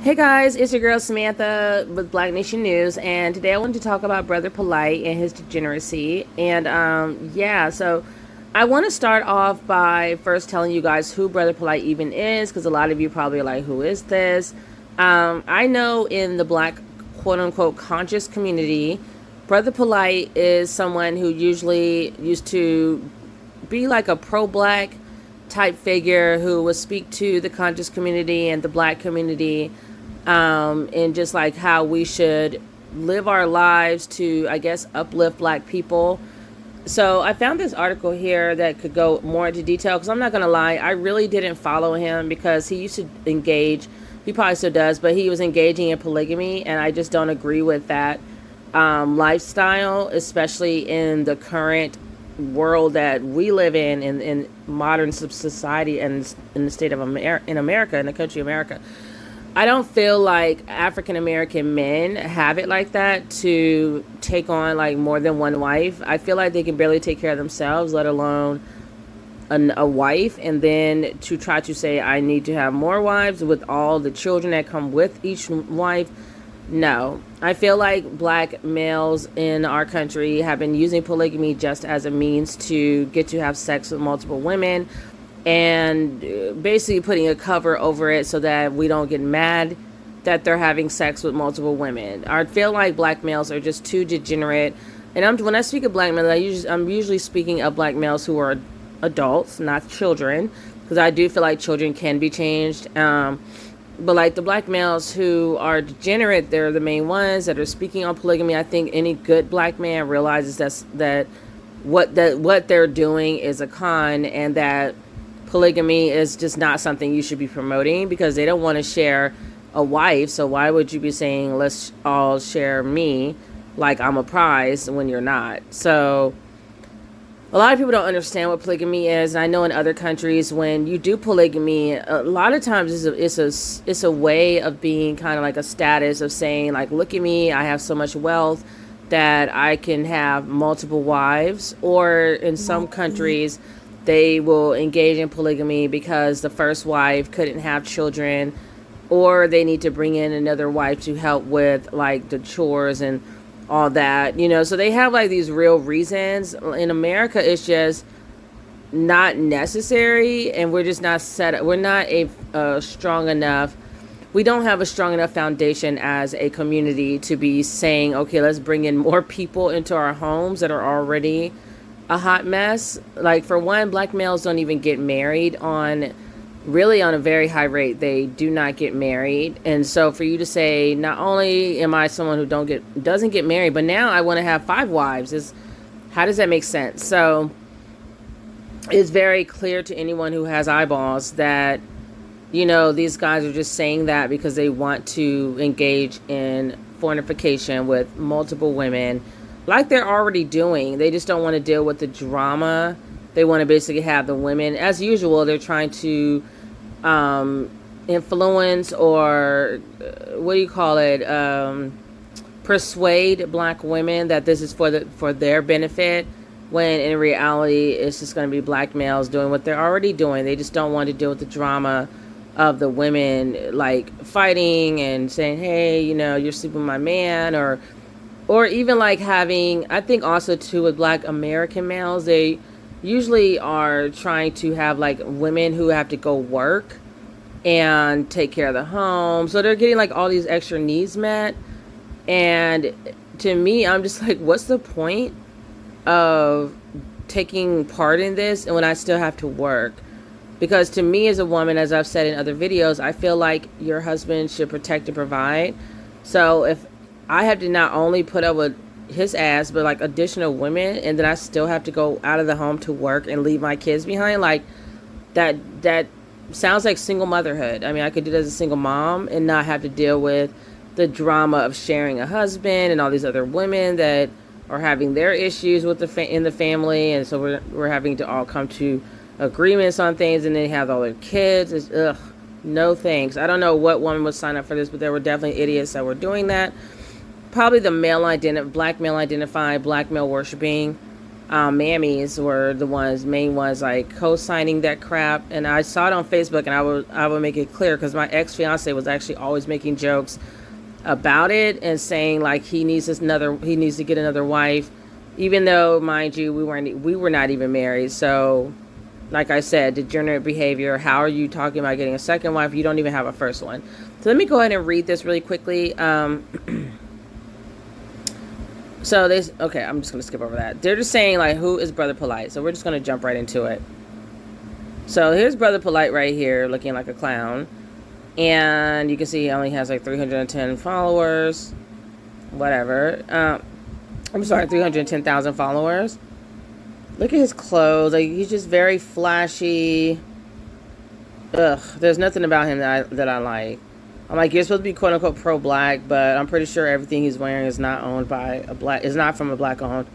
Hey guys, it's your girl Samantha with Black Nation News, and today I wanted to talk about Brother Polight and his degeneracy. And so I want to start off by first telling you guys who Brother Polight even is, because a lot of you probably are like, who is this? I know in the Black quote unquote conscious community, Brother Polight is someone who usually used to be like a pro-black type figure who would speak to the conscious community and the black community, and just like how we should live our lives to, I guess, uplift black people. So I found this article here that could go more into detail, because I'm not going to lie, I really didn't follow him because he used to engage, he probably still does, but he was engaging in polygamy, and I just don't agree with that lifestyle, especially in the current world that we live in modern society, and in the state of America, in the country of America. I don't feel like African American men have it like that to take on like more than one wife. I feel like they can barely take care of themselves, let alone a wife, and then to try to say I need to have more wives with all the children that come with each wife. No, I feel like black males in our country have been using polygamy just as a means to get to have sex with multiple women, and basically putting a cover over it so that we don't get mad that they're having sex with multiple women. I feel like black males are just too degenerate. And when I speak of black males, I'm usually speaking of black males who are adults, not children, because I do feel like children can be changed. But like the black males who are degenerate, they're the main ones that are speaking on polygamy. I think any good black man realizes that what they're doing is a con, and that polygamy is just not something you should be promoting, because they don't want to share a wife. So why would you be saying let's all share me like I'm a prize when you're not? So a lot of people don't understand what polygamy is. And I know in other countries, when you do polygamy, a lot of times it's a way of being kind of like a status of saying like, look at me, I have so much wealth that I can have multiple wives. Or in some countries, they will engage in polygamy because the first wife couldn't have children, or they need to bring in another wife to help with like the chores and all that, so they have like these real reasons. In America, it's just not necessary, and we're just not we're not strong enough. We don't have a strong enough foundation as a community to be saying, okay, let's bring in more people into our homes that are already a hot mess. Like, for one, black males don't even get married on a very high rate. They do not get married. And so for you to say, not only am I someone who doesn't get married, but now I want to have 5 wives, how does that make sense? So it's very clear to anyone who has eyeballs that, these guys are just saying that because they want to engage in fornication with multiple women, like they're already doing. They just don't want to deal with the drama. They want to basically have the women, as usual, they're trying to influence, or persuade black women that this is for their benefit, when in reality it's just going to be black males doing what they're already doing. They just don't want to deal with the drama of the women like fighting and saying, hey, you're sleeping with my man, or even like having, I think also too with black American males, they usually are trying to have like women who have to go work and take care of the home. So they're getting like all these extra needs met. And to me, I'm just like, what's the point of taking part in this and when I still have to work? Because to me as a woman, as I've said in other videos, I feel like your husband should protect and provide. So if I have to not only put up with his ass, but like additional women, and then I still have to go out of the home to work and leave my kids behind, like that sounds like single motherhood. I mean, I could do it as a single mom and not have to deal with the drama of sharing a husband and all these other women that are having their issues with in the family, and so we're having to all come to agreements on things, and they have all their kids. It's, no thanks. I don't know what woman would sign up for this, but there were definitely idiots that were doing that. Probably the black male identified, black male worshiping mammies were the main ones, like co-signing that crap. And I saw it on Facebook, and I would make it clear because my ex-fiance was actually always making jokes about it and saying like he needs to get another wife, even though, mind you, we were not even married. So like I said, degenerate behavior. How are you talking about getting a second wife? You don't even have a first one. So let me go ahead and read this really quickly. So okay, I'm just going to skip over that. They're just saying like, who is Brother Polight? So we're just going to jump right into it. So here's Brother Polight right here looking like a clown. And you can see he only has like 310 followers. Whatever. I'm sorry, 310,000 followers. Look at his clothes. Like, he's just very flashy. Ugh, there's nothing about him that I like. I'm like, you're supposed to be quote unquote pro-black, but I'm pretty sure everything he's wearing is not owned by is not from a black-owned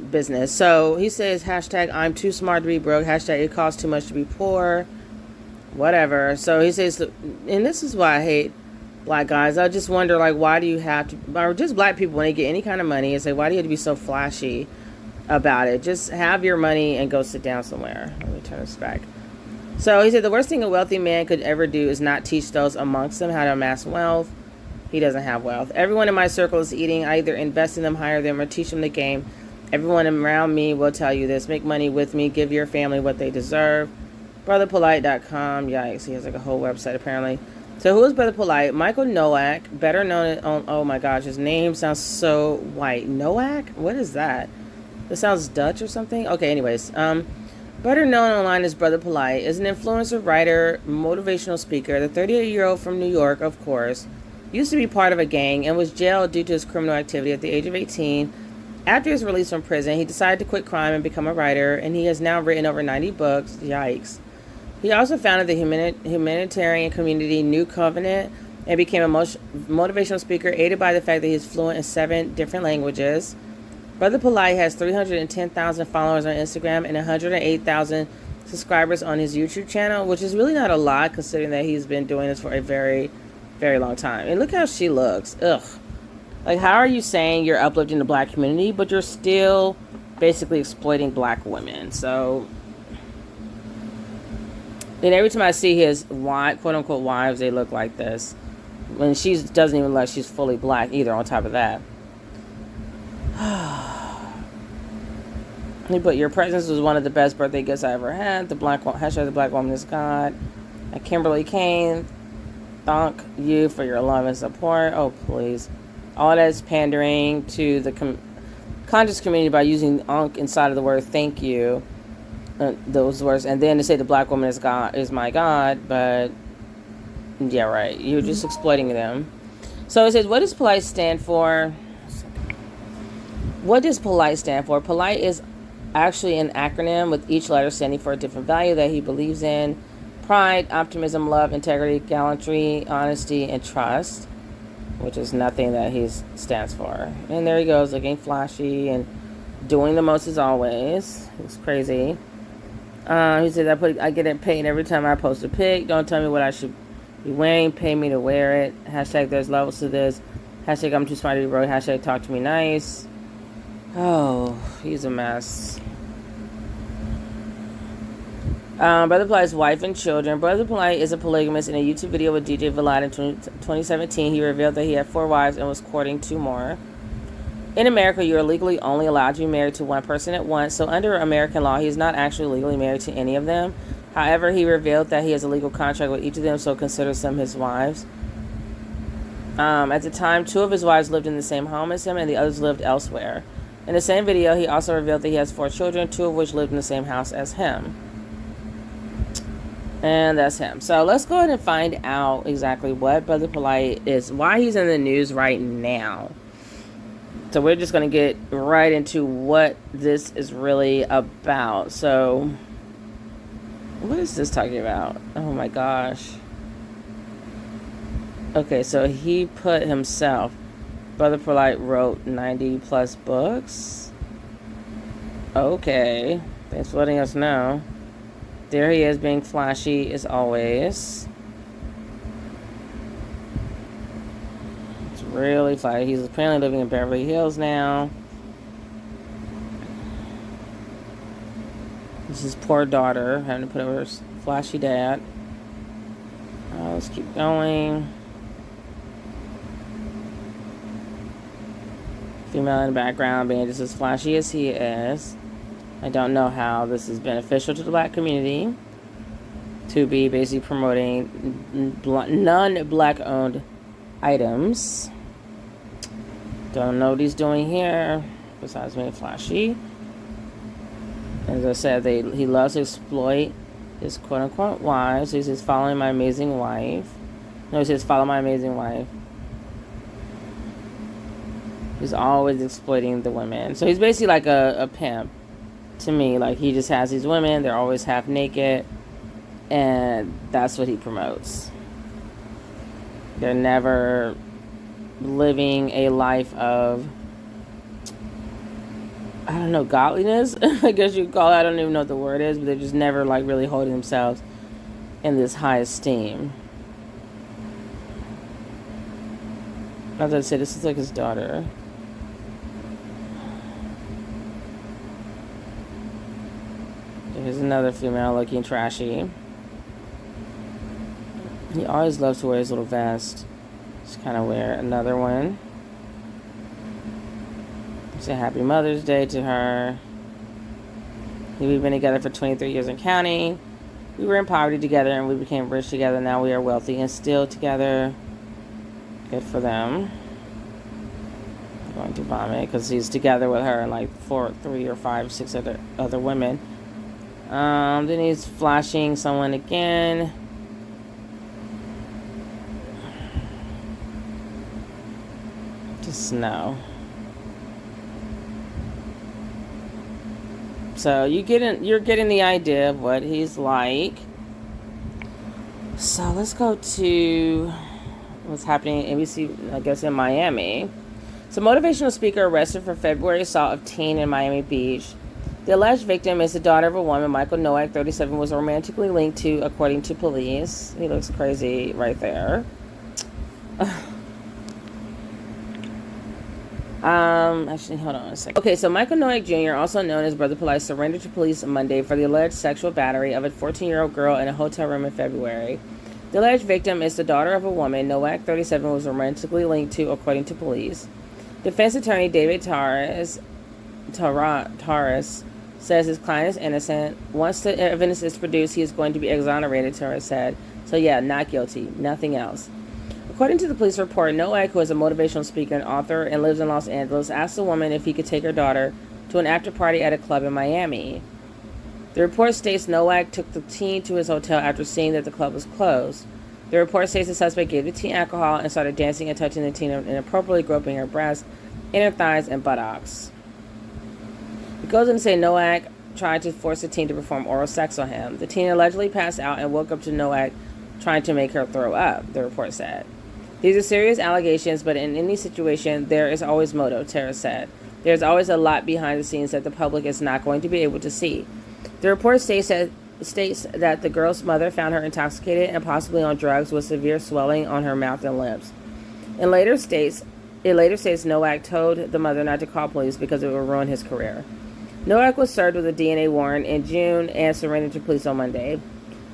business. So he says hashtag I'm too smart to be broke, hashtag it costs too much to be poor, whatever. So he says, and this is why I hate black guys. I just wonder, like, why do you have to, or just black people, when they get any kind of money, it's like, why do you have to be so flashy about it? Just have your money and go sit down somewhere. Let me turn this back. So he said the worst thing a wealthy man could ever do is not teach those amongst them how to amass wealth. He doesn't have wealth. Everyone in my circle is eating. I either invest in them, hire them, or teach them the game. Everyone around me will tell you this. Make money with me. Give your family what they deserve. BrotherPolight.com. Yikes. He has like a whole website apparently. So who is Brother Polight? Michael Nowak, better known as, oh my gosh, his name sounds so white. Nowak? What is that? This sounds Dutch or something? Okay, anyways. Better known online as Brother Polight, is an influencer, writer, motivational speaker. The 38-year-old from New York, of course, used to be part of a gang and was jailed due to his criminal activity at the age of 18. After his release from prison, he decided to quit crime and become a writer, and he has now written over 90 books. Yikes. He also founded the humanitarian community New Covenant and became a motivational speaker, aided by the fact that he's fluent in 7 different languages. Brother Polight has 310,000 followers on Instagram and 108,000 subscribers on his YouTube channel, which is really not a lot considering that he's been doing this for a very, very long time. And look how she looks. Ugh. Like, how are you saying you're uplifting the black community, but you're still basically exploiting black women? So, and every time I see his quote-unquote wives, they look like this. When she doesn't even look like she's fully black either, on top of that. But your presence was one of the best birthday gifts I ever had. The black woman is God. Kimberly Kane, thank you for your love and support. Oh, please. All that is pandering to the conscious community by using "unk" inside of the word "thank you." Those words, and then to say the black woman is God, is my God. But yeah, right. You're just exploiting them. So it says, what does Polight stand for? What does Polight stand for? Polight is actually an acronym with each letter standing for a different value that he believes in. Pride, optimism, love, integrity, gallantry, honesty, and trust, which is nothing that he stands for. And there he goes, looking flashy and doing the most as always. It's crazy. He said, I get it paid every time I post a pic. Don't tell me what I should be wearing. Pay me to wear it. Hashtag there's levels to this. Hashtag I'm too smart to be broke. Hashtag talk to me nice. Oh, he's a mess. Brother Polight's wife and children. Brother Polight is a polygamist. In a YouTube video with DJ Polight in 2017, he revealed that he had 4 wives and was courting 2 more. In America, you are legally only allowed to be married to one person at once, so under American law, he is not actually legally married to any of them. However, he revealed that he has a legal contract with each of them, so considers them his wives. At the time, 2 of his wives lived in the same home as him, and the others lived elsewhere. In the same video, he also revealed that he has 4 children, 2 of which lived in the same house as him. And that's him. So let's go ahead and find out exactly what Brother Polight is, why he's in the news right now. So we're just going to get right into what this is really about. So, what is this talking about? Oh my gosh. Okay, so he put himself, Brother Polight wrote 90 plus books. Okay, thanks for letting us know. There he is, being flashy as always. It's really flashy. He's apparently living in Beverly Hills now. This is poor daughter having to put over her flashy dad. Let's keep going. Female in the background being just as flashy as he is. I don't know how this is beneficial to the black community to be basically promoting non-black owned items. Don't know what he's doing here besides being flashy. As I said, he loves to exploit his quote-unquote wife. So he says, following my amazing wife. No, he says, follow my amazing wife. He's always exploiting the women. So he's basically like a pimp to me. Like, he just has these women. They're always half naked. And that's what he promotes. They're never living a life of, I don't know, godliness, I guess you could call it. I don't even know what the word is, but they're just never like really holding themselves in this high esteem. As I said, this is like his daughter. Here's another female looking trashy. He always loves to wear his little vest. It's kind of weird. Another one. Say happy Mother's Day to her. We've been together for 23 years and counting. We were in poverty together and we became rich together. Now we are wealthy and still together. Good for them. I'm going to vomit because he's together with her and like 3 or 5, 6 other women. Then he's flashing someone again. Just no. So you're getting the idea of what he's like. So let's go to what's happening at ABC, I guess, in Miami. So motivational speaker arrested for February assault of teen in Miami Beach. The alleged victim is the daughter of a woman Michael Nowak, 37, was romantically linked to, according to police. He looks crazy right there. Actually, hold on a second. Okay, so Michael Nowak Jr., also known as Brother Polight, surrendered to police on Monday for the alleged sexual battery of a 14-year-old girl in a hotel room in February. The alleged victim is the daughter of a woman Nowak, 37, was romantically linked to, according to police. Defense attorney David Torres says his client is innocent. Once the evidence is produced, he is going to be exonerated, Torres said. So yeah, not guilty, nothing else. According to the police report, Nowak, who is a motivational speaker and author and lives in Los Angeles, asked the woman if he could take her daughter to an after-party at a club in Miami. The report states Nowak took the teen to his hotel after seeing that the club was closed. The report states the suspect gave the teen alcohol and started dancing and touching the teen, inappropriately groping her breasts, inner thighs, and buttocks. It goes on to say Nowak tried to force the teen to perform oral sex on him. The teen allegedly passed out and woke up to Nowak trying to make her throw up, the report said. These are serious allegations, but in any situation, there is always motive, Tara said. There's always a lot behind the scenes that the public is not going to be able to see. The report states that the girl's mother found her intoxicated and possibly on drugs with severe swelling on her mouth and lips. It later states Nowak told the mother not to call police because it would ruin his career. Nowak was served with a DNA warrant in June and surrendered to police on Monday.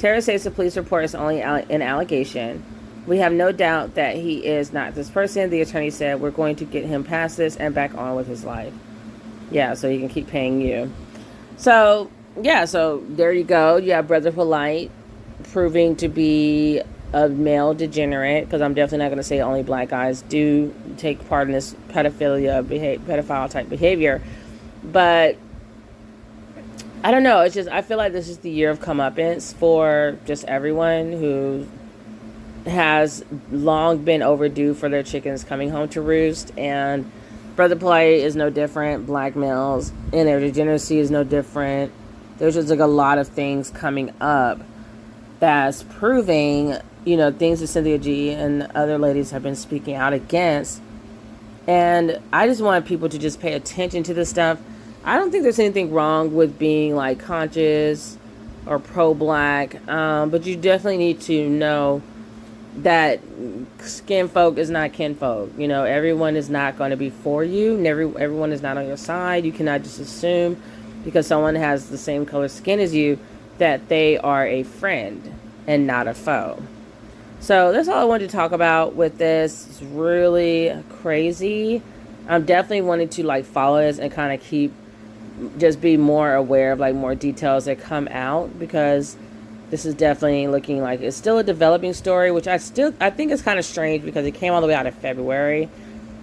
Tara says the police report is only an allegation. We have no doubt that he is not this person, the attorney said. We're going to get him past this and back on with his life. Yeah, so he can keep paying you. So, yeah, so there you go. You have Brother Polight proving to be a male degenerate, because I'm definitely not going to say only black guys do take part in this pedophile type behavior. But I don't know. It's just, I feel like this is the year of comeuppance for just everyone who has long been overdue for their chickens coming home to roost. And Brother Polight is no different. Black males and their degeneracy is no different. There's just like a lot of things coming up that's proving, you know, things that Cynthia G and other ladies have been speaking out against. And I just want people to just pay attention to this stuff. I don't think there's anything wrong with being like conscious or pro-black, but you definitely need to know that skin folk is not kinfolk. You know, everyone is not going to be for you. Everyone is not on your side. You cannot just assume because someone has the same color skin as you, that they are a friend and not a foe. So that's all I wanted to talk about with this. It's really crazy. I'm definitely wanting to like follow this and kind of just be more aware of like more details that come out, because this is definitely looking like it's still a developing story, which I think is kind of strange because it came all the way out in February.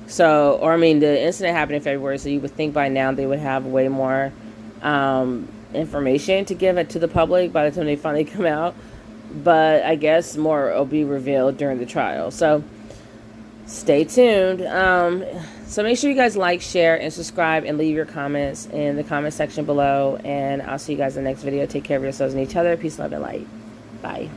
So, or I mean, the incident happened in February, so you would think by now they would have way more information to give it to the public by the time they finally come out. But I guess more will be revealed during the trial. So stay tuned. So make sure you guys like, share, and subscribe, and leave your comments in the comment section below. And I'll see you guys in the next video. Take care of yourselves and each other. Peace, love, and light. Bye.